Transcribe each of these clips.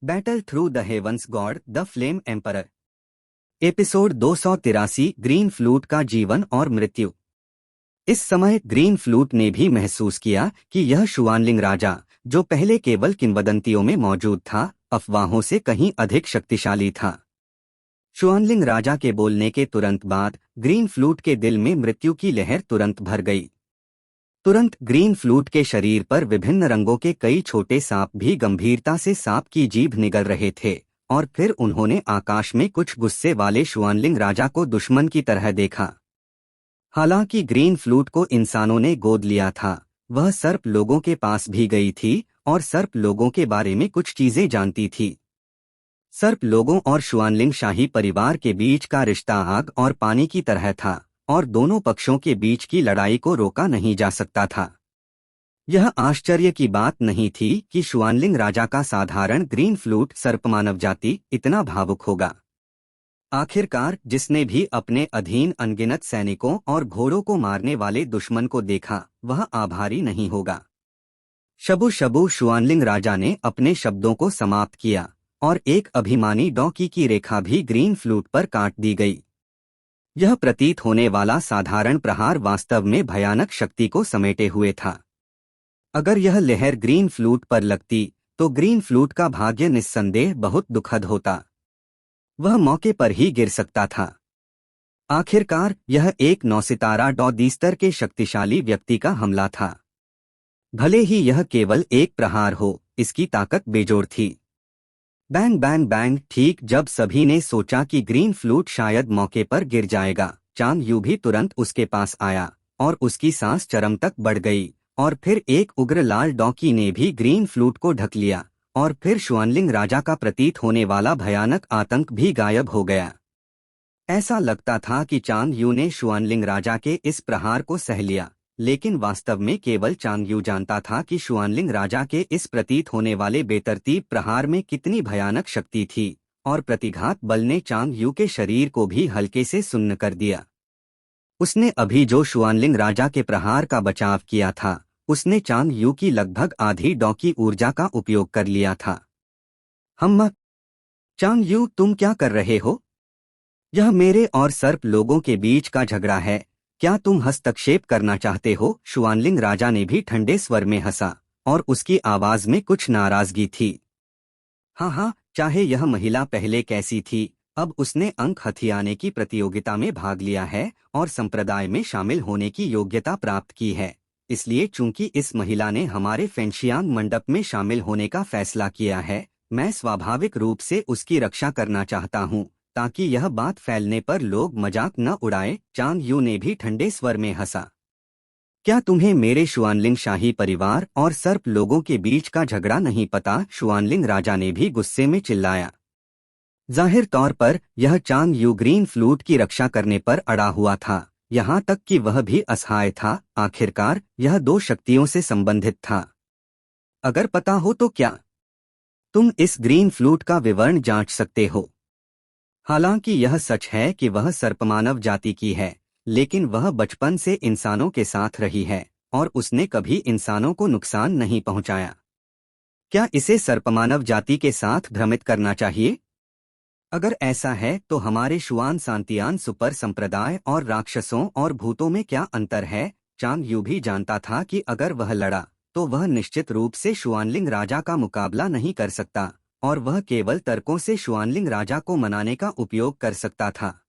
Battle through the heavens god the flame emperor. Episode 283 green flute का जीवन और मृत्यु। इस समय ग्रीन फ्लूट ने भी महसूस किया कि यह शुआनलिंग राजा, जो पहले केवल किंवदंतियों में मौजूद था, अफवाहों से कहीं अधिक शक्तिशाली था। शुआनलिंग राजा के बोलने के तुरंत बाद ग्रीन फ्लूट के दिल में मृत्यु की लहर तुरंत भर गई। तुरंत ग्रीन फ्लूट के शरीर पर विभिन्न रंगों के कई छोटे सांप भी गंभीरता से सांप की जीभ निगल रहे थे, और फिर उन्होंने आकाश में कुछ गुस्से वाले शुआनलिंग राजा को दुश्मन की तरह देखा। हालांकि ग्रीन फ्लूट को इंसानों ने गोद लिया था, वह सर्प लोगों के पास भी गई थी और सर्प लोगों के बारे में कुछ चीजें जानती थी। सर्प लोगों और शुआनलिंग शाही परिवार के बीच का रिश्ता आग और पानी की तरह था, और दोनों पक्षों के बीच की लड़ाई को रोका नहीं जा सकता था। यह आश्चर्य की बात नहीं थी कि शुआनलिंग राजा का साधारण ग्रीन फ्लूट सर्प मानव जाति इतना भावुक होगा। आखिरकार जिसने भी अपने अधीन अनगिनत सैनिकों और घोड़ों को मारने वाले दुश्मन को देखा, वह आभारी नहीं होगा। शबु शबु शुआनलिंग राजा ने अपने शब्दों को समाप्त किया, और एक अभिमानी डॉकी की रेखा भी ग्रीन फ्लूट पर काट दी गई। यह प्रतीत होने वाला साधारण प्रहार वास्तव में भयानक शक्ति को समेटे हुए था। अगर यह लहर ग्रीन फ्लूट पर लगती तो ग्रीन फ्लूट का भाग्य निस्संदेह बहुत दुखद होता। वह मौके पर ही गिर सकता था। आखिरकार यह एक नौसितारा डॉ-दीस्तर के शक्तिशाली व्यक्ति का हमला था। भले ही यह केवल एक प्रहार हो, इसकी ताकत बेजोड़ थी। Bang bang bang. ठीक जब सभी ने सोचा कि ग्रीन फ्लूट शायद मौके पर गिर जाएगा, चांग यू भी तुरंत उसके पास आया, और उसकी सांस चरम तक बढ़ गई, और फिर एक उग्र लाल डॉकी ने भी ग्रीन फ्लूट को ढक लिया, और फिर शुआनलिंग राजा का प्रतीत होने वाला भयानक आतंक भी गायब हो गया। ऐसा लगता था कि चांग यू ने शुआनलिंग राजा के इस प्रहार को सह लिया, लेकिन वास्तव में केवल चांग यू जानता था कि शुआनलिंग राजा के इस प्रतीत होने वाले बेतरतीब प्रहार में कितनी भयानक शक्ति थी, और प्रतिघात बल ने चांग यू के शरीर को भी हल्के से सुन्न कर दिया। उसने अभी जो शुआनलिंग राजा के प्रहार का बचाव किया था, उसने चांग यू की लगभग आधी डॉकी ऊर्जा का उपयोग कर लिया था। हम चांग यू, तुम क्या कर रहे हो? यह मेरे और सर्प लोगों के बीच का झगड़ा है, क्या तुम हस्तक्षेप करना चाहते हो? शुआनलिंग राजा ने भी ठंडे स्वर में हंसा, और उसकी आवाज में कुछ नाराजगी थी। हाँ, चाहे यह महिला पहले कैसी थी, अब उसने अंक हथियाने की प्रतियोगिता में भाग लिया है और संप्रदाय में शामिल होने की योग्यता प्राप्त की है। इसलिए चूंकि इस महिला ने हमारे फेंशियांग मंडप में शामिल होने का फैसला किया है, मैं स्वाभाविक रूप से उसकी रक्षा करना चाहता हूँ, ताकि यह बात फैलने पर लोग मजाक न उड़ाए। चांग यू ने भी ठंडे स्वर में हंसा। क्या तुम्हें मेरे शुआनलिंग शाही परिवार और सर्प लोगों के बीच का झगड़ा नहीं पता? शुआनलिंग राजा ने भी गुस्से में चिल्लाया। जाहिर तौर पर यह चांग यू ग्रीन फ्लूट की रक्षा करने पर अड़ा हुआ था, यहाँ तक कि वह भी असहाय था। आखिरकार यह दो शक्तियों से संबंधित था। अगर पता हो तो क्या तुम इस ग्रीन फ्लूट का विवरण जांच सकते हो? हालांकि यह सच है कि वह सर्पमानव जाति की है, लेकिन वह बचपन से इंसानों के साथ रही है, और उसने कभी इंसानों को नुकसान नहीं पहुंचाया। क्या इसे सर्पमानव जाति के साथ भ्रमित करना चाहिए? अगर ऐसा है तो हमारे शुआन सांतियान सुपर संप्रदाय और राक्षसों और भूतों में क्या अंतर है? चांग यू भी जानता था कि अगर वह लड़ा तो वह निश्चित रूप से शुआनलिंग राजा का मुकाबला नहीं कर सकता, और वह केवल तर्कों से शुआनलिंग राजा को मनाने का उपयोग कर सकता था।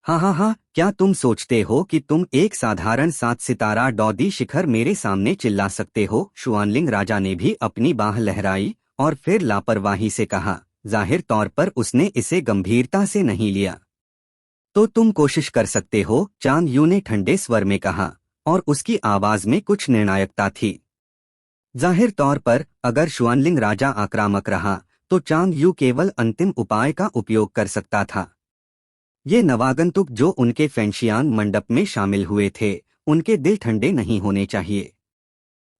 हाँ, क्या तुम सोचते हो कि तुम एक साधारण 7 सितारा डॉ-दी शिखर मेरे सामने चिल्ला सकते हो? शुआनलिंग राजा ने भी अपनी बाह लहराई और फिर लापरवाही से कहा। जाहिर तौर पर उसने इसे गंभीरता से नहीं लिया। तो तुम कोशिश कर सकते हो, चांग यू ने ठंडे स्वर में कहा, और उसकी आवाज में कुछ निर्णायकता थी। जाहिर तौर पर अगर शुआनलिंग राजा आक्रामक रहा तो चांग यू केवल अंतिम उपाय का उपयोग कर सकता था। ये नवागंतुक जो उनके फेंशियांग मंडप में शामिल हुए थे, उनके दिल ठंडे नहीं होने चाहिए।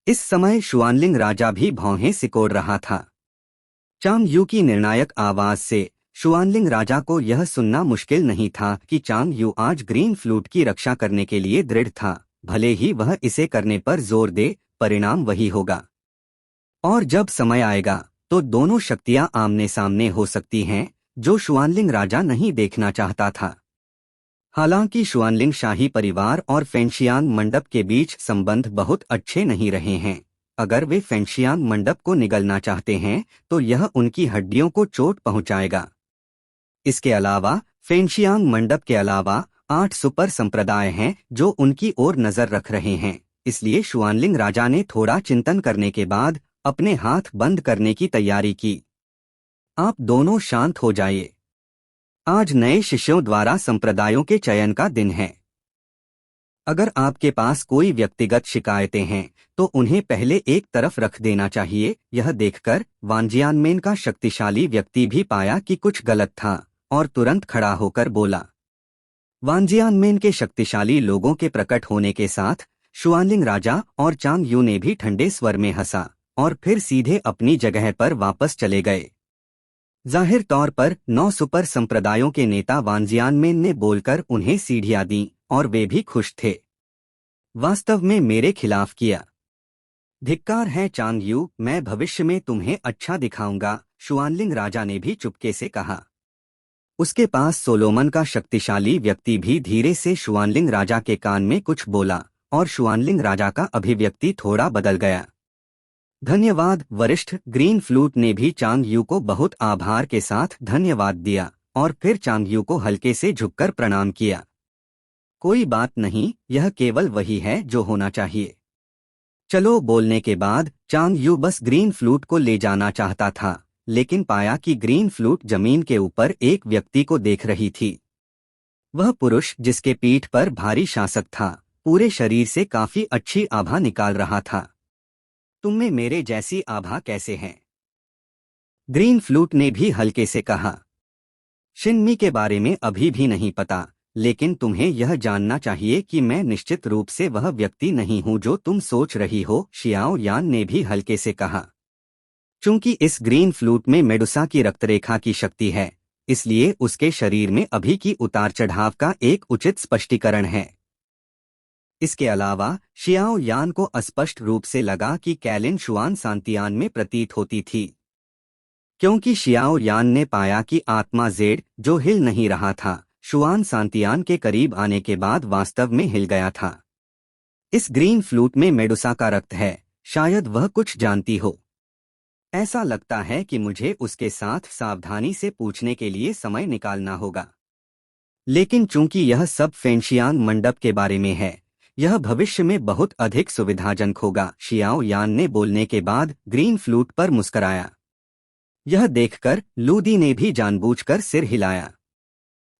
इस समय शुआनलिंग राजा भी भौहें सिकोड़ रहा था। चांग यू की निर्णायक आवाज से शुआनलिंग राजा को यह सुनना मुश्किल नहीं था कि चांग यू आज ग्रीन फ्लूट की रक्षा करने के लिए दृढ़ था। भले ही वह इसे करने पर जोर दे, परिणाम वही होगा। और जब समय आएगा तो दोनों शक्तियां आमने सामने हो सकती हैं, जो शुआनलिंग राजा नहीं देखना चाहता था। हालांकि शुआनलिंग शाही परिवार और फेंशियान मंडप के बीच संबंध बहुत अच्छे नहीं रहे हैं। अगर वे फेंशियान मंडप को निगलना चाहते हैं तो यह उनकी हड्डियों को चोट पहुंचाएगा। इसके अलावा फेंशियान मंडप के अलावा 8 सुपर संप्रदाय हैं जो उनकी ओर नजर रख रहे हैं। इसलिए शुआनलिंग राजा ने थोड़ा चिंतन करने के बाद अपने हाथ बंद करने की तैयारी की। आप दोनों शांत हो जाइए। आज नए शिष्यों द्वारा संप्रदायों के चयन का दिन है। अगर आपके पास कोई व्यक्तिगत शिकायतें हैं तो उन्हें पहले एक तरफ रख देना चाहिए। यह देखकर वांजियानमेन का शक्तिशाली व्यक्ति भी पाया कि कुछ गलत था और तुरंत खड़ा होकर बोला। वांजियानमेन के शक्तिशाली लोगों के प्रकट होने के साथ शुआनलिंग राजा और चांग यू ने भी ठंडे स्वर में हंसा और फिर सीधे अपनी जगह पर वापस चले गए। जाहिर तौर पर 9 सुपर संप्रदायों के नेता वांजियानमेन ने बोलकर उन्हें सीढ़ियां दी और वे भी खुश थे। वास्तव में मेरे खिलाफ किया। धिक्कार है चांग यू, मैं भविष्य में तुम्हें अच्छा दिखाऊंगा, शुआनलिंग राजा ने भी चुपके से कहा। उसके पास सोलोमन का शक्तिशाली व्यक्ति भी धीरे से शुआनलिंग राजा के कान में कुछ बोला और शुआनलिंग राजा का अभिव्यक्ति थोड़ा बदल गया। धन्यवाद वरिष्ठ। ग्रीन फ्लूट ने भी चांग यू को बहुत आभार के साथ धन्यवाद दिया और फिर चांग यू को हल्के से झुककर प्रणाम किया। कोई बात नहीं, यह केवल वही है जो होना चाहिए। चलो बोलने के बाद चांग यू बस ग्रीन फ्लूट को ले जाना चाहता था, लेकिन पाया कि ग्रीन फ्लूट जमीन के ऊपर एक व्यक्ति को देख रही थी। वह पुरुष जिसके पीठ पर भारी शासक था, पूरे शरीर से काफी अच्छी आभा निकाल रहा था। तुम में मेरे जैसी आभा कैसे है? ग्रीन फ्लूट ने भी हल्के से कहा। शिनमी के बारे में अभी भी नहीं पता, लेकिन तुम्हें यह जानना चाहिए कि मैं निश्चित रूप से वह व्यक्ति नहीं हूं जो तुम सोच रही हो, शियाओ यान ने भी हल्के से कहा। चूंकि इस ग्रीन फ्लूट में मेडुसा की रक्तरेखा की शक्ति है, इसलिए उसके शरीर में अभी की उतार चढ़ाव का एक उचित स्पष्टीकरण है। इसके अलावा शियाओ यान को स्पष्ट रूप से लगा कि कैलिन शुआन सांतियान में प्रतीत होती थी, क्योंकि शियाओ यान ने पाया कि आत्मा जेड जो हिल नहीं रहा था, शुआन सांतियान के करीब आने के बाद वास्तव में हिल गया था। इस ग्रीन फ्लूट में मेडुसा का रक्त है, शायद वह कुछ जानती हो। ऐसा लगता है कि मुझे उसके साथ सावधानी से पूछने के लिए समय निकालना होगा। लेकिन चूंकि यह सब फेंशियान मंडप के बारे में है, यह भविष्य में बहुत अधिक सुविधाजनक होगा। शियाओ यान ने बोलने के बाद ग्रीन फ्लूट पर मुस्कराया। यह देखकर लूदी ने भी जानबूझकर सिर हिलाया।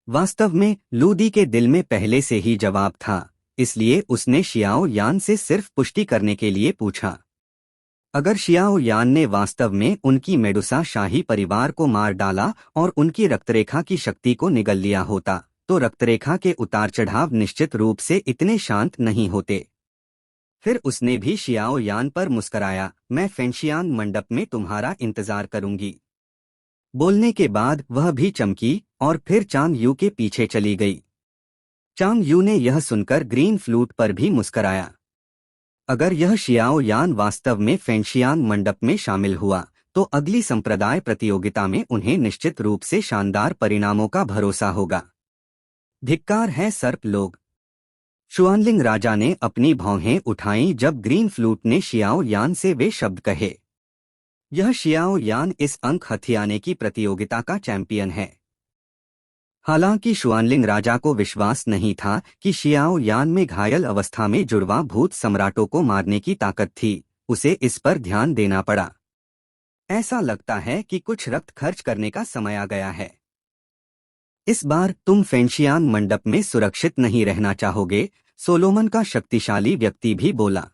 वास्तव में लूदी के दिल में पहले से ही जवाब था, इसलिए उसने शियाओ यान से सिर्फ पुष्टि करने के लिए पूछा। अगर शियाओ यान ने वास्तव में उनकी मेडुसा शाही परिवार को मार डाला और उनकी रक्तरेखा की शक्ति को निगल लिया होता, तो रक्तरेखा के उतार चढ़ाव निश्चित रूप से इतने शांत नहीं होते। फिर उसने भी शियाओ यान पर मुस्कराया। मैं फेंशियान मंडप में तुम्हारा इंतजार करूंगी। बोलने के बाद वह भी चमकी और फिर चांग यू के पीछे चली गई। चांग यू ने यह सुनकर ग्रीन फ्लूट पर भी मुस्कराया। अगर यह शियाओ यान वास्तव में फेंशियान मंडप में शामिल हुआ, तो अगली संप्रदाय प्रतियोगिता में उन्हें निश्चित रूप से शानदार परिणामों का भरोसा होगा। धिक्कार है सर्प लोग। शुआनलिंग राजा ने अपनी भौहें उठाईं जब ग्रीन फ्लूट ने शियाओ यान से वे शब्द कहे। यह शियाओ यान इस अंक हथियाने की प्रतियोगिता का चैंपियन है। हालांकि शुआनलिंग राजा को विश्वास नहीं था कि शियाओ यान में घायल अवस्था में जुड़वा भूत सम्राटों को मारने की ताकत थी, उसे इस पर ध्यान देना पड़ा। ऐसा लगता है कि कुछ रक्त खर्च करने का समय आ गया है। इस बार तुम फेंशियान मंडप में सुरक्षित नहीं रहना चाहोगे, सोलोमन का शक्तिशाली व्यक्ति भी बोला।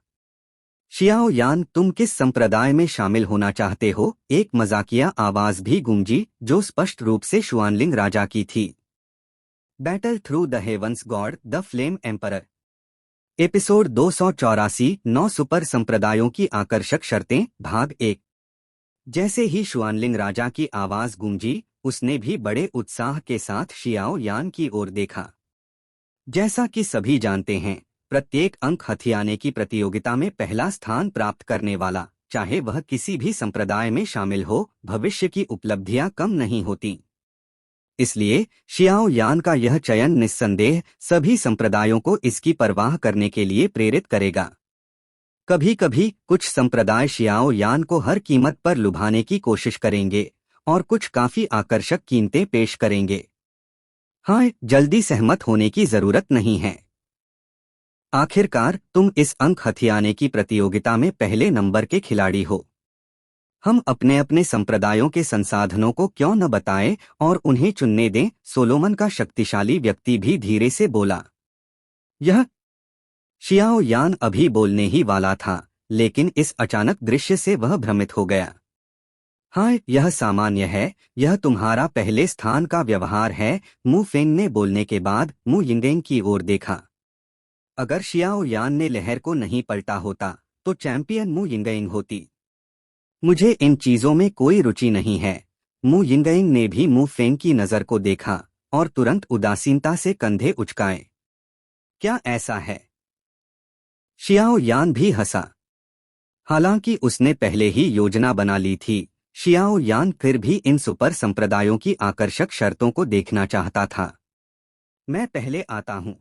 शियाओ यान, तुम किस संप्रदाय में शामिल होना चाहते हो? एक मजाकिया आवाज भी गूंजी जो स्पष्ट रूप से शुआनलिंग राजा की थी। Battle through the heavens god the flame emperor. Episode 284 9 super संप्रदायों की आकर्षक शर्तें, भाग 1। जैसे ही शुआनलिंग राजा की आवाज गूंजी, उसने भी बड़े उत्साह के साथ शियाओ यान की ओर देखा। जैसा कि सभी जानते हैं, प्रत्येक अंक हथियाने की प्रतियोगिता में पहला स्थान प्राप्त करने वाला चाहे वह किसी भी संप्रदाय में शामिल हो, भविष्य की उपलब्धियां कम नहीं होती। इसलिए शियाओ यान का यह चयन निस्संदेह सभी संप्रदायों को इसकी परवाह करने के लिए प्रेरित करेगा। कभी कभी कुछ संप्रदाय शियाओ यान को हर कीमत पर लुभाने की कोशिश करेंगे और कुछ काफी आकर्षक कीमतें पेश करेंगे। हाँ, जल्दी सहमत होने की जरूरत नहीं है। आखिरकार तुम इस अंक हथियाने की प्रतियोगिता में पहले नंबर के खिलाड़ी हो। हम अपने अपने संप्रदायों के संसाधनों को क्यों न बताएं और उन्हें चुनने दें। सोलोमन का शक्तिशाली व्यक्ति भी धीरे से बोला। यह शियाओ यान अभी बोलने ही वाला था, लेकिन इस अचानक दृश्य से वह भ्रमित हो गया। हाँ, यह सामान्य है, यह तुम्हारा पहले स्थान का व्यवहार है। मु फेंग ने बोलने के बाद मु यिंगेंग की ओर देखा। अगर शियाओ यान ने लहर को नहीं पलटा होता तो चैंपियन मु यिंगेंग होती। मुझे इन चीजों में कोई रुचि नहीं है। मु यिंगेंग ने भी मु फेंग की नजर को देखा और तुरंत उदासीनता से कंधे उचकाए। क्या ऐसा है? शियाओ यान भी हंसा। हालांकि उसने पहले ही योजना बना ली थी, शियाओ यान फिर भी इन सुपर संप्रदायों की आकर्षक शर्तों को देखना चाहता था। मैं पहले आता हूं।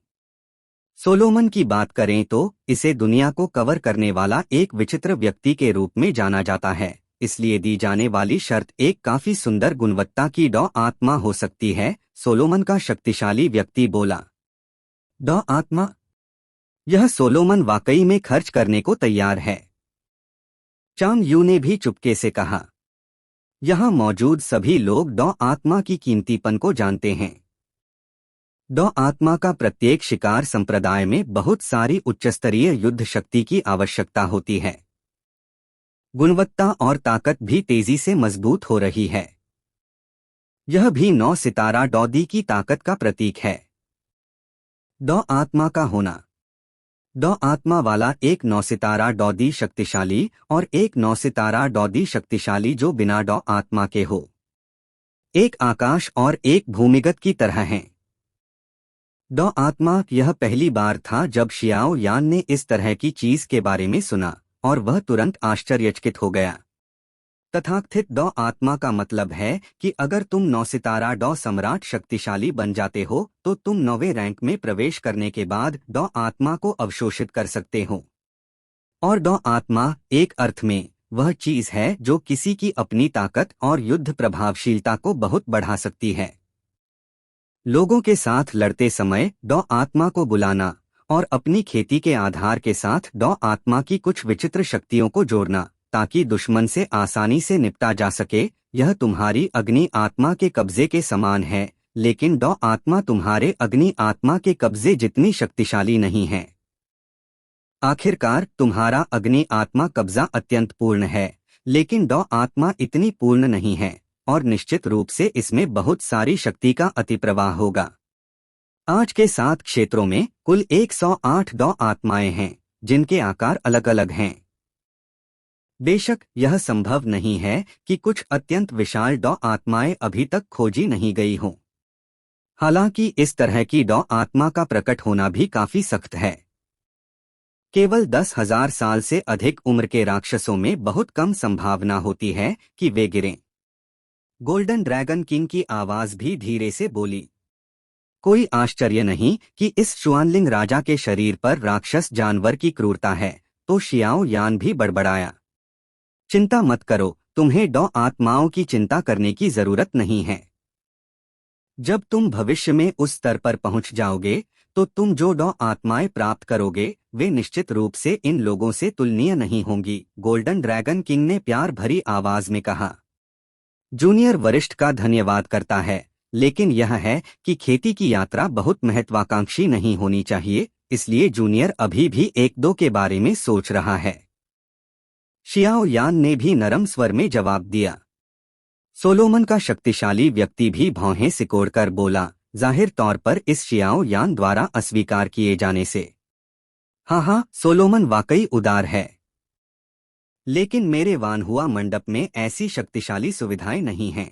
सोलोमन की बात करें तो इसे दुनिया को कवर करने वाला एक विचित्र व्यक्ति के रूप में जाना जाता है, इसलिए दी जाने वाली शर्त एक काफी सुंदर गुणवत्ता की डॉ आत्मा हो सकती है। सोलोमन का शक्तिशाली व्यक्ति बोला। डॉ आत्मा? यह सोलोमन वाकई में खर्च करने को तैयार है। चांग यू ने भी चुपके से कहा। यहाँ मौजूद सभी लोग डॉ आत्मा की कीमतीपन को जानते हैं। डॉ आत्मा का प्रत्येक शिकार संप्रदाय में बहुत सारी उच्चस्तरीय युद्ध शक्ति की आवश्यकता होती है। गुणवत्ता और ताकत भी तेजी से मजबूत हो रही है। यह भी 9 सितारा डॉ की ताकत का प्रतीक है। डॉ आत्मा का होना। डॉ आत्मा वाला एक 9 सितारा डॉ शक्तिशाली और एक 9 सितारा डॉ शक्तिशाली जो बिना डॉ आत्मा के हो। एक आकाश और एक भूमिगत की तरह हैं। डॉ आत्मा। यह पहली बार था जब शियाओ यान ने इस तरह की चीज के बारे में सुना और वह तुरंत आश्चर्यचकित हो गया। तथाकथित डॉ आत्मा का मतलब है कि अगर तुम 9 सितारा डॉ सम्राट शक्तिशाली बन जाते हो तो तुम 9वें रैंक में प्रवेश करने के बाद डॉ आत्मा को अवशोषित कर सकते हो। और डॉ आत्मा एक अर्थ में वह चीज है जो किसी की अपनी ताकत और युद्ध प्रभावशीलता को बहुत बढ़ा सकती है। लोगों के साथ लड़ते समय डॉ आत्मा को बुलाना और अपनी खेती के आधार के साथ डॉ आत्मा की कुछ विचित्र शक्तियों को जोड़ना ताकि दुश्मन से आसानी से निपटा जा सके, यह तुम्हारी अग्नि आत्मा के कब्जे के समान है, लेकिन डॉ आत्मा तुम्हारे अग्नि आत्मा के कब्जे जितनी शक्तिशाली नहीं है। आखिरकार तुम्हारा अग्नि आत्मा कब्जा अत्यंत पूर्ण है, लेकिन डॉ आत्मा इतनी पूर्ण नहीं है और निश्चित रूप से इसमें बहुत सारी शक्ति का अतिप्रवाह होगा। आज के 7 क्षेत्रों में कुल 108 डॉ आत्माएं हैं, जिनके आकार अलग अलग हैं। बेशक यह संभव नहीं है कि कुछ अत्यंत विशाल डॉ आत्माएं अभी तक खोजी नहीं गई हों। हालांकि इस तरह की डॉ आत्मा का प्रकट होना भी काफी सख्त है। केवल 10,000 साल से अधिक उम्र के राक्षसों में बहुत कम संभावना होती है कि वे गिरें। गोल्डन ड्रैगन किंग की आवाज भी धीरे से बोली। कोई आश्चर्य नहीं कि इस शुआनलिंग राजा के शरीर पर राक्षस जानवर की क्रूरता है। तो शियाओ यान भी बड़बड़ाया। चिंता मत करो, तुम्हें डॉ आत्माओं की चिंता करने की जरूरत नहीं है। जब तुम भविष्य में उस स्तर पर पहुंच जाओगे तो तुम जो डॉ आत्माएं प्राप्त करोगे वे निश्चित रूप से इन लोगों से तुलनीय नहीं होंगी। गोल्डन ड्रैगन किंग ने प्यार भरी आवाज में कहा। जूनियर वरिष्ठ का धन्यवाद करता है, लेकिन यह है कि खेती की यात्रा बहुत महत्वाकांक्षी नहीं होनी चाहिए, इसलिए जूनियर अभी भी 1-2 के बारे में सोच रहा है। शियाओ यान ने भी नरम स्वर में जवाब दिया। सोलोमन का शक्तिशाली व्यक्ति भी भौहें सिकोड़कर बोला, जाहिर तौर पर इस शियाओ यान द्वारा अस्वीकार किए जाने से। हाँ, सोलोमन वाकई उदार है, लेकिन मेरे वानहुआ मंडप में ऐसी शक्तिशाली सुविधाएं नहीं हैं।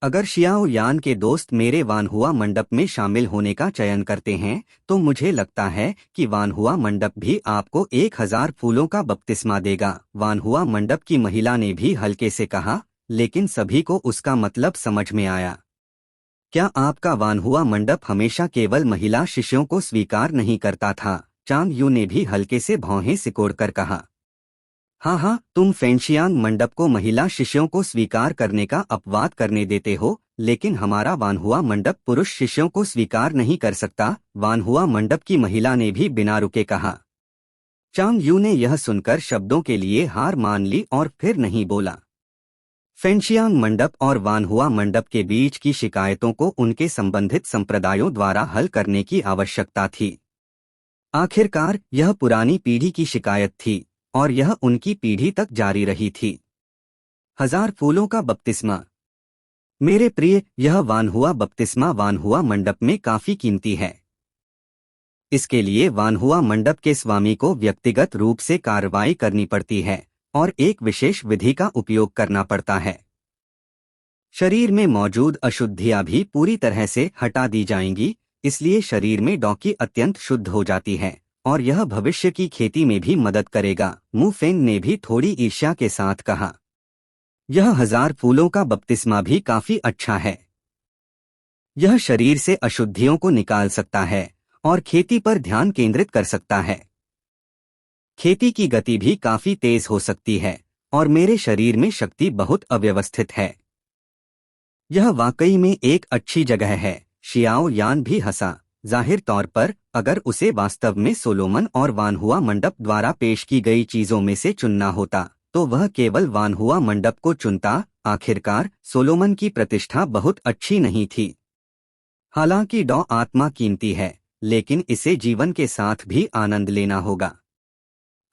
अगर शियाओ यान के दोस्त मेरे वानहुआ मंडप में शामिल होने का चयन करते हैं तो मुझे लगता है कि वानहुआ मंडप भी आपको 1000 फूलों का बपतिस्मा देगा। वानहुआ मंडप की महिला ने भी हल्के से कहा, लेकिन सभी को उसका मतलब समझ में आया। क्या आपका वानहुआ मंडप हमेशा केवल महिला शिष्यों को स्वीकार नहीं करता था? चांग यू ने भी हल्के से भौहें सिकोड़कर कहा। हाँ हाँ, तुम फेंशियांग मंडप को महिला शिष्यों को स्वीकार करने का अपवाद करने देते हो, लेकिन हमारा वानहुआ मंडप पुरुष शिष्यों को स्वीकार नहीं कर सकता। वानहुआ मंडप की महिला ने भी बिना रुके कहा। चांग यू ने यह सुनकर शब्दों के लिए हार मान ली और फिर नहीं बोला। फेंशियांग मंडप और वानहुआ मंडप के बीच की शिकायतों को उनके संबंधित संप्रदायों द्वारा हल करने की आवश्यकता थी। आखिरकार यह पुरानी पीढ़ी की शिकायत थी और यह उनकी पीढ़ी तक जारी रही थी। 1000 फूलों का बपतिस्मा। मेरे प्रिय, यह वानहुआ बपतिस्मा वानहुआ मंडप में काफी कीमती है। इसके लिए वानहुआ मंडप के स्वामी को व्यक्तिगत रूप से कार्रवाई करनी पड़ती है और एक विशेष विधि का उपयोग करना पड़ता है। शरीर में मौजूद अशुद्धियां भी पूरी तरह से हटा दी जाएंगी, इसलिए शरीर में डॉकी अत्यंत शुद्ध हो जाती है और यह भविष्य की खेती में भी मदद करेगा। मु फेंग ने भी थोड़ी ईर्ष्या के साथ कहा। यह 1000 फूलों का बपतिस्मा भी काफी अच्छा है। यह शरीर से अशुद्धियों को निकाल सकता है और खेती पर ध्यान केंद्रित कर सकता है। खेती की गति भी काफी तेज हो सकती है और मेरे शरीर में शक्ति बहुत अव्यवस्थित है। यह वाकई में एक अच्छी जगह है। शियाओ यान भी हंसा। जाहिर तौर पर अगर उसे वास्तव में सोलोमन और वानहुआ मंडप द्वारा पेश की गई चीजों में से चुनना होता तो वह केवल वानहुआ मंडप को चुनता। आखिरकार सोलोमन की प्रतिष्ठा बहुत अच्छी नहीं थी। हालांकि डॉ आत्मा कीमती है, लेकिन इसे जीवन के साथ भी आनंद लेना होगा।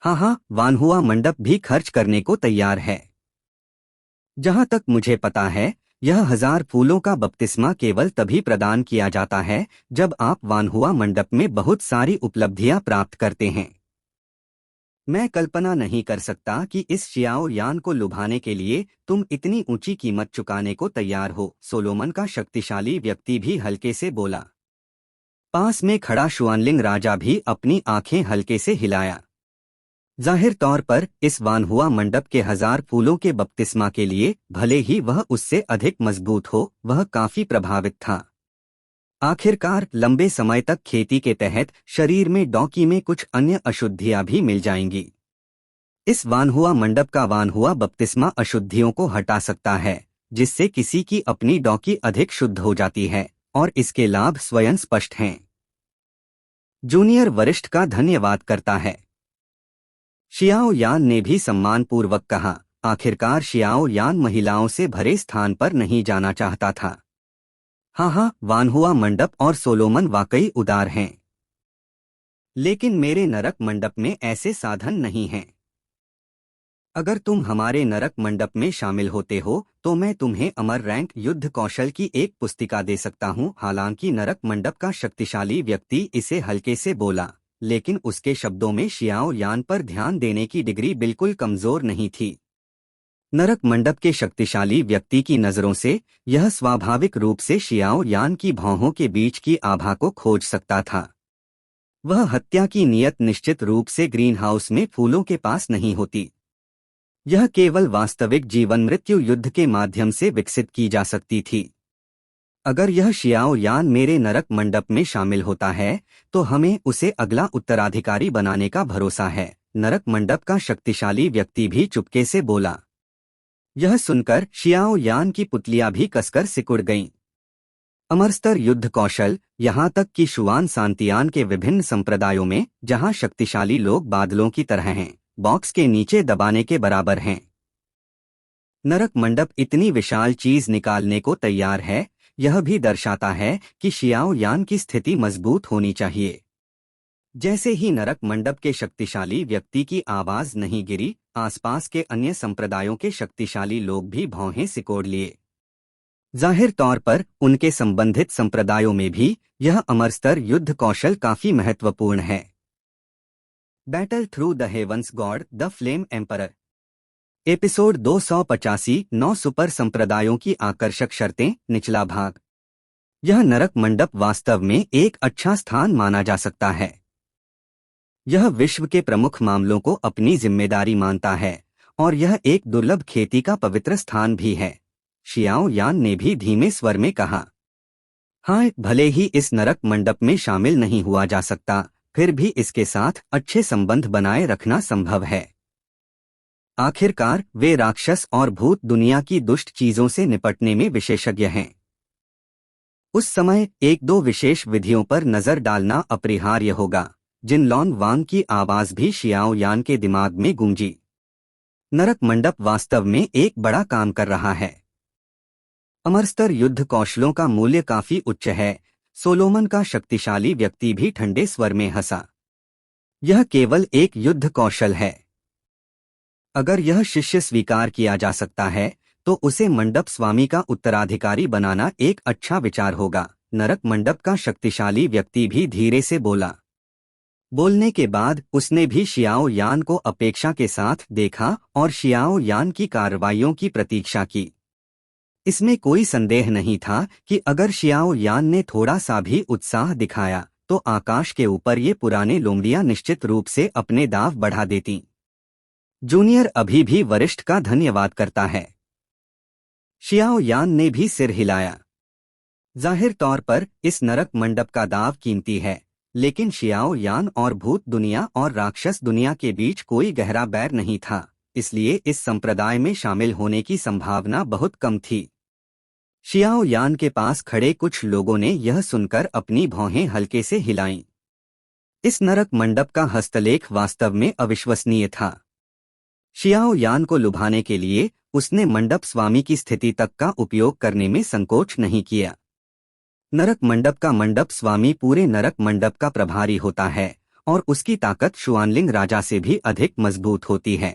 हाँ, वानहुआ मंडप भी खर्च करने को तैयार है। जहां तक मुझे पता है, यह 1000 फूलों का बपतिस्मा केवल तभी प्रदान किया जाता है जब आप वानहुआ मंडप में बहुत सारी उपलब्धियां प्राप्त करते हैं। मैं कल्पना नहीं कर सकता कि इस शियाओ यान को लुभाने के लिए तुम इतनी ऊंची कीमत चुकाने को तैयार हो। सोलोमन का शक्तिशाली व्यक्ति भी हल्के से बोला। पास में खड़ा शुआनलिंग राजा भी अपनी आंखें हल्के से हिलाया। जाहिर तौर पर इस वानहुआ मंडप के 1000 फूलों के बपतिस्मा के लिए भले ही वह उससे अधिक मजबूत हो, वह काफी प्रभावित था। आखिरकार लंबे समय तक खेती के तहत शरीर में डॉकी में कुछ अन्य अशुद्धियां भी मिल जाएंगी। इस वानहुआ मंडप का वानहुआ बपतिस्मा अशुद्धियों को हटा सकता है, जिससे किसी की अपनी डॉकी अधिक शुद्ध हो जाती है और इसके लाभ स्वयं स्पष्ट हैं। जूनियर वरिष्ठ का धन्यवाद करता है। शियाओ यान ने भी सम्मानपूर्वक कहा। आखिरकार शियाओ यान महिलाओं से भरे स्थान पर नहीं जाना चाहता था। हाँ, वानहुआ मंडप और सोलोमन वाकई उदार हैं, लेकिन मेरे नरक मंडप में ऐसे साधन नहीं हैं। अगर तुम हमारे नरक मंडप में शामिल होते हो तो मैं तुम्हें अमर रैंक युद्ध कौशल की एक पुस्तिका दे सकता हूँ। हालांकि नरक मंडप का शक्तिशाली व्यक्ति इसे हल्के से बोला, लेकिन उसके शब्दों में शियाओ यान पर ध्यान देने की डिग्री बिल्कुल कमजोर नहीं थी। नरक मंडप के शक्तिशाली व्यक्ति की नजरों से यह स्वाभाविक रूप से शियाओ यान की भौहों के बीच की आभा को खोज सकता था। वह हत्या की नियत निश्चित रूप से ग्रीन हाउस में फूलों के पास नहीं होती। यह केवल वास्तविक जीवन मृत्यु युद्ध के माध्यम से विकसित की जा सकती थी। अगर यह शियाओ यान मेरे नरक मंडप में शामिल होता है तो हमें उसे अगला उत्तराधिकारी बनाने का भरोसा है। नरक मंडप का शक्तिशाली व्यक्ति भी चुपके से बोला। यह सुनकर शियाओ यान की पुतलियां भी कसकर सिकुड़ गईं। अमरस्तर युद्ध कौशल, यहाँ तक कि शुआन सांतियान के विभिन्न संप्रदायों में जहाँ शक्तिशाली लोग बादलों की तरह हैं, बॉक्स के नीचे दबाने के बराबर हैं। नरक मंडप इतनी विशाल चीज निकालने को तैयार है, यह भी दर्शाता है कि शियाओ यान की स्थिति मजबूत होनी चाहिए। जैसे ही नरक मंडप के शक्तिशाली व्यक्ति की आवाज नहीं गिरी, आसपास के अन्य संप्रदायों के शक्तिशाली लोग भी भौहें सिकोड़ लिए। जाहिर तौर पर उनके संबंधित संप्रदायों में भी यह अमरस्तर युद्ध कौशल काफी महत्वपूर्ण है। Battle through the heavens god the flame emperor. Episode 285 9 super संप्रदायों की आकर्षक शर्तें निचला भाग। यह नरक मंडप वास्तव में एक अच्छा स्थान माना जा सकता है। यह विश्व के प्रमुख मामलों को अपनी जिम्मेदारी मानता है और यह एक दुर्लभ खेती का पवित्र स्थान भी है। शियाओ यान ने भी धीमे स्वर में कहा, हाँ, भले ही इस नरक मंडप में शामिल नहीं हुआ जा सकता, फिर भी इसके साथ अच्छे संबंध बनाए रखना संभव है। आखिरकार वे राक्षस और भूत दुनिया की दुष्ट चीजों से निपटने में विशेषज्ञ हैं। उस समय एक दो विशेष विधियों पर नजर डालना अपरिहार्य होगा। जिनलॉन वांग की आवाज भी शियाओ यान के दिमाग में गूंजी। नरक मंडप वास्तव में एक बड़ा काम कर रहा है। अमरस्तर युद्ध कौशलों का मूल्य काफी उच्च है। सोलोमन का शक्तिशाली व्यक्ति भी ठंडे स्वर में हंसा। यह केवल एक युद्ध कौशल है। अगर यह शिष्य स्वीकार किया जा सकता है तो उसे मंडप स्वामी का उत्तराधिकारी बनाना एक अच्छा विचार होगा। नरक मंडप का शक्तिशाली व्यक्ति भी धीरे से बोला। बोलने के बाद उसने भी शियाओ यान को अपेक्षा के साथ देखा और शियाओ यान की कार्रवाइयों की प्रतीक्षा की। इसमें कोई संदेह नहीं था कि अगर शियाओ यान ने थोड़ा सा भी उत्साह दिखाया तो आकाश के ऊपर ये पुराने लोमड़ियां निश्चित रूप से अपने दांव बढ़ा देती। जूनियर अभी भी वरिष्ठ का धन्यवाद करता है। शियाओ यान ने भी सिर हिलाया। जाहिर तौर पर इस नरक मंडप का दाव कीमती है, लेकिन शियाओ यान और भूत दुनिया और राक्षस दुनिया के बीच कोई गहरा बैर नहीं था, इसलिए इस संप्रदाय में शामिल होने की संभावना बहुत कम थी। शियाओ यान के पास खड़े कुछ लोगों ने यह सुनकर अपनी भौहें हल्के से हिलाईं। इस नरक मंडप का हस्तलेख वास्तव में अविश्वसनीय था। शियाओ यान को लुभाने के लिए उसने मंडप स्वामी की स्थिति तक का उपयोग करने में संकोच नहीं किया। नरक मंडप का मंडप स्वामी पूरे नरक मंडप का प्रभारी होता है और उसकी ताकत शुआनलिंग राजा से भी अधिक मजबूत होती है।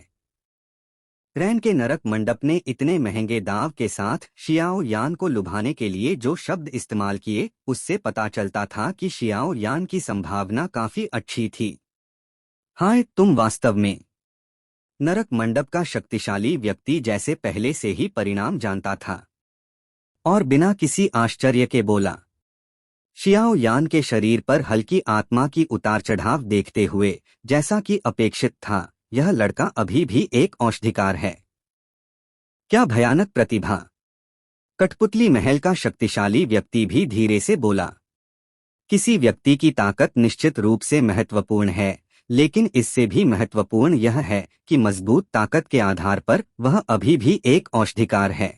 रैन के नरक मंडप ने इतने महंगे दाव के साथ शियाओ यान को लुभाने के लिए जो शब्द इस्तेमाल किए, उससे पता चलता था कि शियाओ यान की संभावना काफी अच्छी थी। हाँ, तुम वास्तव में। नरक मंडप का शक्तिशाली व्यक्ति जैसे पहले से ही परिणाम जानता था और बिना किसी आश्चर्य के बोला। शियाओ यान के शरीर पर हल्की आत्मा की उतार चढ़ाव देखते हुए, जैसा कि अपेक्षित था, यह लड़का अभी भी एक औषधिकार है। क्या भयानक प्रतिभा! कठपुतली महल का शक्तिशाली व्यक्ति भी धीरे से बोला। किसी व्यक्ति की ताकत निश्चित रूप से महत्वपूर्ण है, लेकिन इससे भी महत्वपूर्ण यह है कि मजबूत ताकत के आधार पर वह अभी भी एक औषधिकार है।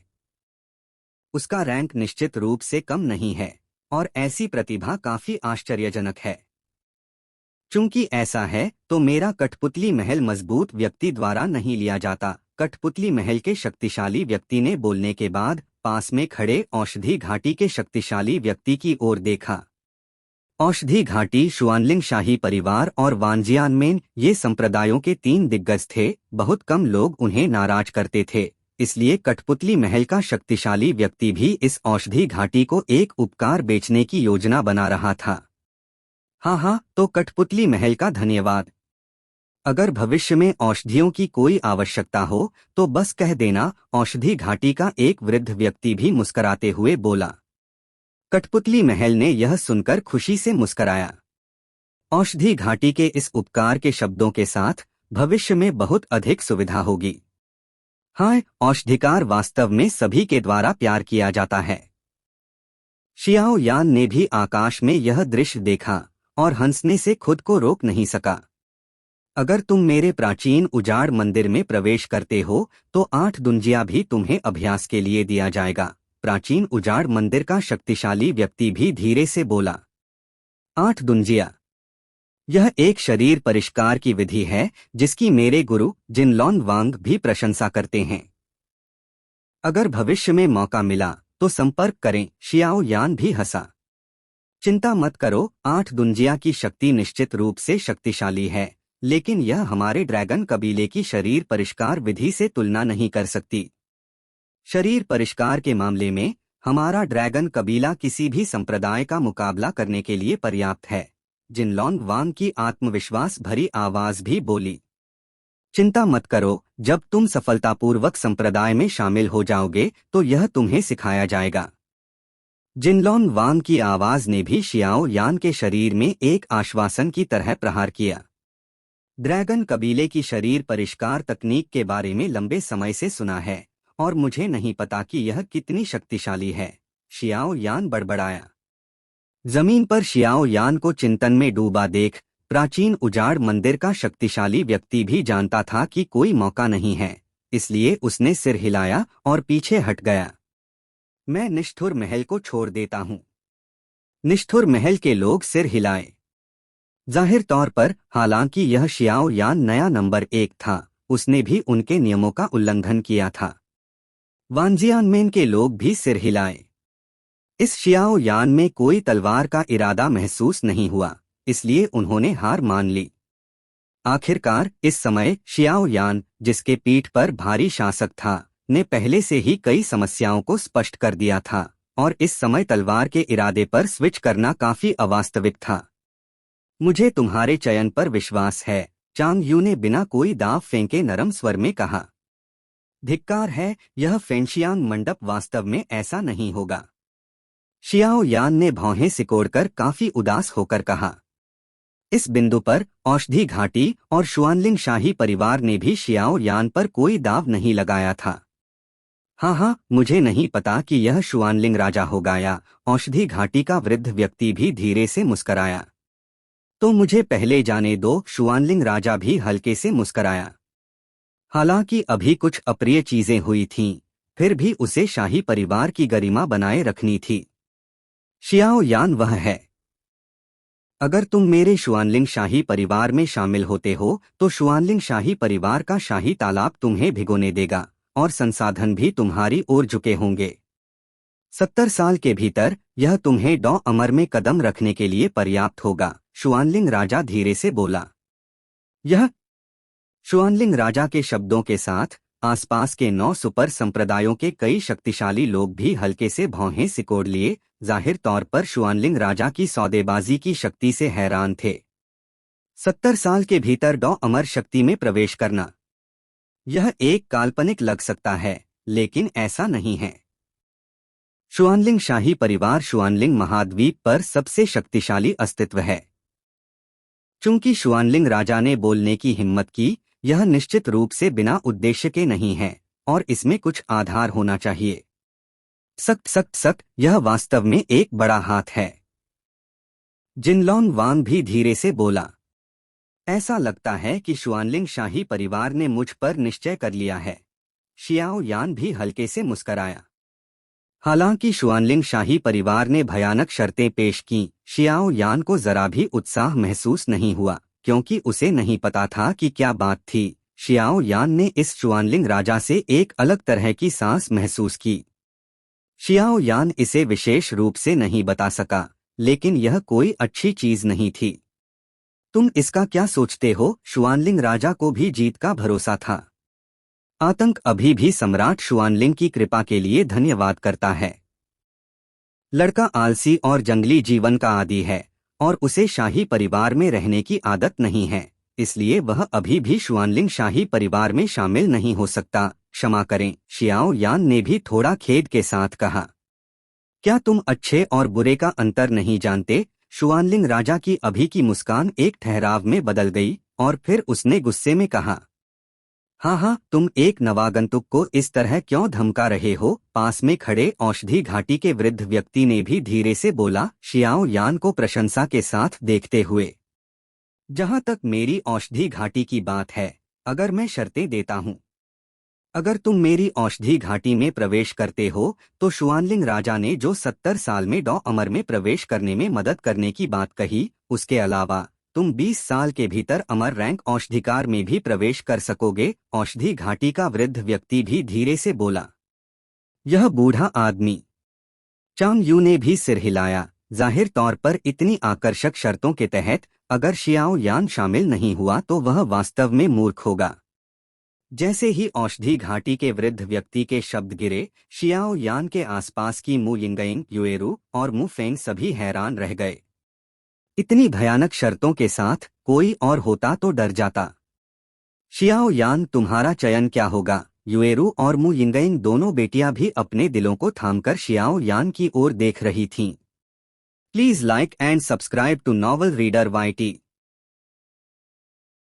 उसका रैंक निश्चित रूप से कम नहीं है और ऐसी प्रतिभा काफी आश्चर्यजनक है। चूंकि ऐसा है तो मेरा कठपुतली महल मजबूत व्यक्ति द्वारा नहीं लिया जाता। कठपुतली महल के शक्तिशाली व्यक्ति ने बोलने के बाद पास में खड़े औषधि घाटी के शक्तिशाली व्यक्ति की ओर देखा। औषधि घाटी शुआनलिंग शाही परिवार और वानजियानमेन ये संप्रदायों के 3 दिग्गज थे। बहुत कम लोग उन्हें नाराज करते थे, इसलिए कठपुतली महल का शक्तिशाली व्यक्ति भी इस औषधि घाटी को एक उपकार बेचने की योजना बना रहा था। हाँ, तो कठपुतली महल का धन्यवाद। अगर भविष्य में औषधियों की कोई आवश्यकता हो तो बस कह देना। औषधि घाटी का एक वृद्ध व्यक्ति भी मुस्कराते हुए बोला। कठपुतली महल ने यह सुनकर खुशी से मुस्कराया। औषधि घाटी के इस उपकार के शब्दों के साथ भविष्य में बहुत अधिक सुविधा होगी। हाँ, औषधिकार वास्तव में सभी के द्वारा प्यार किया जाता है। शियाओ यान ने भी आकाश में यह दृश्य देखा और हंसने से खुद को रोक नहीं सका। अगर तुम मेरे प्राचीन उजाड़ मंदिर में प्रवेश करते हो तो 8 दुंजिया भी तुम्हें अभ्यास के लिए दिया जाएगा। प्राचीन उजाड़ मंदिर का शक्तिशाली व्यक्ति भी धीरे से बोला। 8 दुंजिया। यह एक शरीर परिष्कार की विधि है जिसकी मेरे गुरु जिनलॉन वांग भी प्रशंसा करते हैं। अगर भविष्य में मौका मिला तो संपर्क करें। शियाओ यान भी हंसा। चिंता मत करो, 8 दुंजिया की शक्ति निश्चित रूप से शक्तिशाली है, लेकिन यह हमारे ड्रैगन कबीले की शरीर परिष्कार विधि से तुलना नहीं कर सकती। शरीर परिष्कार के मामले में हमारा ड्रैगन कबीला किसी भी संप्रदाय का मुकाबला करने के लिए पर्याप्त है। जिनलॉन वांग की आत्मविश्वास भरी आवाज भी बोली। चिंता मत करो, जब तुम सफलतापूर्वक संप्रदाय में शामिल हो जाओगे तो यह तुम्हें सिखाया जाएगा। जिनलॉन वांग की आवाज ने भी शियाओ यान के शरीर में एक आश्वासन की तरह प्रहार किया। ड्रैगन कबीले की शरीर परिष्कार तकनीक के बारे में लंबे समय से सुना है और मुझे नहीं पता कि यह कितनी शक्तिशाली है, शियाओ यान बड़बड़ाया। जमीन पर शियाओ यान को चिंतन में डूबा देख प्राचीन उजाड़ मंदिर का शक्तिशाली व्यक्ति भी जानता था कि कोई मौका नहीं है, इसलिए उसने सिर हिलाया और पीछे हट गया। मैं निष्ठुर महल को छोड़ देता हूँ। निष्ठुर महल के लोग सिर हिलाए। जाहिर तौर पर, हालांकि यह शियाओ यान नया नंबर 1 था, उसने भी उनके नियमों का उल्लंघन किया था। वानजियानमेन के लोग भी सिर हिलाए। इस शियाओ यान में कोई तलवार का इरादा महसूस नहीं हुआ, इसलिए उन्होंने हार मान ली। आखिरकार इस समय शियाओ यान, जिसके पीठ पर भारी शासक था, ने पहले से ही कई समस्याओं को स्पष्ट कर दिया था और इस समय तलवार के इरादे पर स्विच करना काफी अवास्तविक था। मुझे तुम्हारे चयन पर विश्वास है, चांग यू ने बिना कोई दाव फेंके नरम स्वर में कहा। धिक्कार है, यह फेंशियांग मंडप वास्तव में ऐसा नहीं होगा। शियाओ यान ने भौहें सिकोड़कर काफी उदास होकर कहा। इस बिंदु पर औषधि घाटी और शुआनलिंग शाही परिवार ने भी शियाओ यान पर कोई दाव नहीं लगाया था। हाँ, मुझे नहीं पता कि यह शुआनलिंग राजा होगा या औषधि घाटी का वृद्ध व्यक्ति भी धीरे से मुस्कराया। तो मुझे पहले जाने दो, शुआनलिंग राजा भी हल्के से मुस्कराया। हालांकि अभी कुछ अप्रिय चीजें हुई थीं, फिर भी उसे शाही परिवार की गरिमा बनाए रखनी थी। शियाओ यान वह है। अगर तुम मेरे शुआनलिंग शाही परिवार में शामिल होते हो तो शुआनलिंग शाही परिवार का शाही तालाब तुम्हें भिगोने देगा और संसाधन भी तुम्हारी ओर झुके होंगे। 70 साल के भीतर यह तुम्हें डॉ अमर में कदम रखने के लिए पर्याप्त होगा, शुआनलिंग राजा धीरे से बोला। यह शुआनलिंग राजा के शब्दों के साथ आसपास के 9 सुपर संप्रदायों के कई शक्तिशाली लोग भी हल्के से भौहें सिकोड़ लिए, जाहिर तौर पर शुआनलिंग राजा की सौदेबाजी की शक्ति से हैरान थे। 70 साल के भीतर डॉ अमर शक्ति में प्रवेश करना, यह एक काल्पनिक लग सकता है, लेकिन ऐसा नहीं है। शुआनलिंग शाही परिवार शुआनलिंग महाद्वीप पर सबसे शक्तिशाली अस्तित्व है। चूंकि शुआनलिंग राजा ने बोलने की हिम्मत की, यह निश्चित रूप से बिना उद्देश्य के नहीं है और इसमें कुछ आधार होना चाहिए। सख्त, यह वास्तव में एक बड़ा हाथ है। जिनलॉन वांग भी धीरे से बोला। ऐसा लगता है कि शुआनलिंग शाही परिवार ने मुझ पर निश्चय कर लिया है। शियाओ यान भी हल्के से मुस्कराया। हालांकि शुआनलिंग शाही परिवार ने भयानक शर्तें पेश की, शियाओ यान को जरा भी उत्साह महसूस नहीं हुआ, क्योंकि उसे नहीं पता था कि क्या बात थी। शियाओ यान ने इस शुआनलिंग राजा से एक अलग तरह की सांस महसूस की। शियाओ यान इसे विशेष रूप से नहीं बता सका, लेकिन यह कोई अच्छी चीज नहीं थी। तुम इसका क्या सोचते हो? शुआनलिंग राजा को भी जीत का भरोसा था। आतंक अभी भी सम्राट शुआनलिंग की कृपा के लिए धन्यवाद करता है। लड़का आलसी और जंगली जीवन का आदी है और उसे शाही परिवार में रहने की आदत नहीं है, इसलिए वह अभी भी शुआनलिंग शाही परिवार में शामिल नहीं हो सकता। क्षमा करें, शियाओ यान ने भी थोड़ा खेद के साथ कहा। क्या तुम अच्छे और बुरे का अंतर नहीं जानते? शुआनलिंग राजा की अभी की मुस्कान एक ठहराव में बदल गई और फिर उसने गुस्से में कहा, हाँ, तुम एक नवागंतुक को इस तरह क्यों धमका रहे हो? पास में खड़े औषधि घाटी के वृद्ध व्यक्ति ने भी धीरे से बोला, शियाओ यान को प्रशंसा के साथ देखते हुए। जहां तक मेरी औषधि घाटी की बात है, अगर मैं शर्तें देता हूं, अगर तुम मेरी औषधि घाटी में प्रवेश करते हो तो शुआनलिंग राजा ने जो 70 साल में डॉ अमर में प्रवेश करने में मदद करने की बात कही, उसके अलावा तुम 20 साल के भीतर अमर रैंक औषधिकार में भी प्रवेश कर सकोगे। औषधि घाटी का वृद्ध व्यक्ति भी धीरे से बोला। यह बूढ़ा आदमी, चांग यू ने भी सिर हिलाया। जाहिर तौर पर इतनी आकर्षक शर्तों के तहत अगर शियाओ यान शामिल नहीं हुआ तो वह वास्तव में मूर्ख होगा। जैसे ही औषधि घाटी के वृद्ध व्यक्ति के शब्द गिरे, शियाओ यान के आसपास की मु यिंगयिंग, युएरू और मु फेंग सभी हैरान रह गए। इतनी भयानक शर्तों के साथ कोई और होता तो डर जाता। शियाओ यान, तुम्हारा चयन क्या होगा? युएरू और मु यिंगयिंग दोनों बेटियां भी अपने दिलों को थामकर शियाओ यान की ओर देख रही थीं। Please like and subscribe to novel reader YT।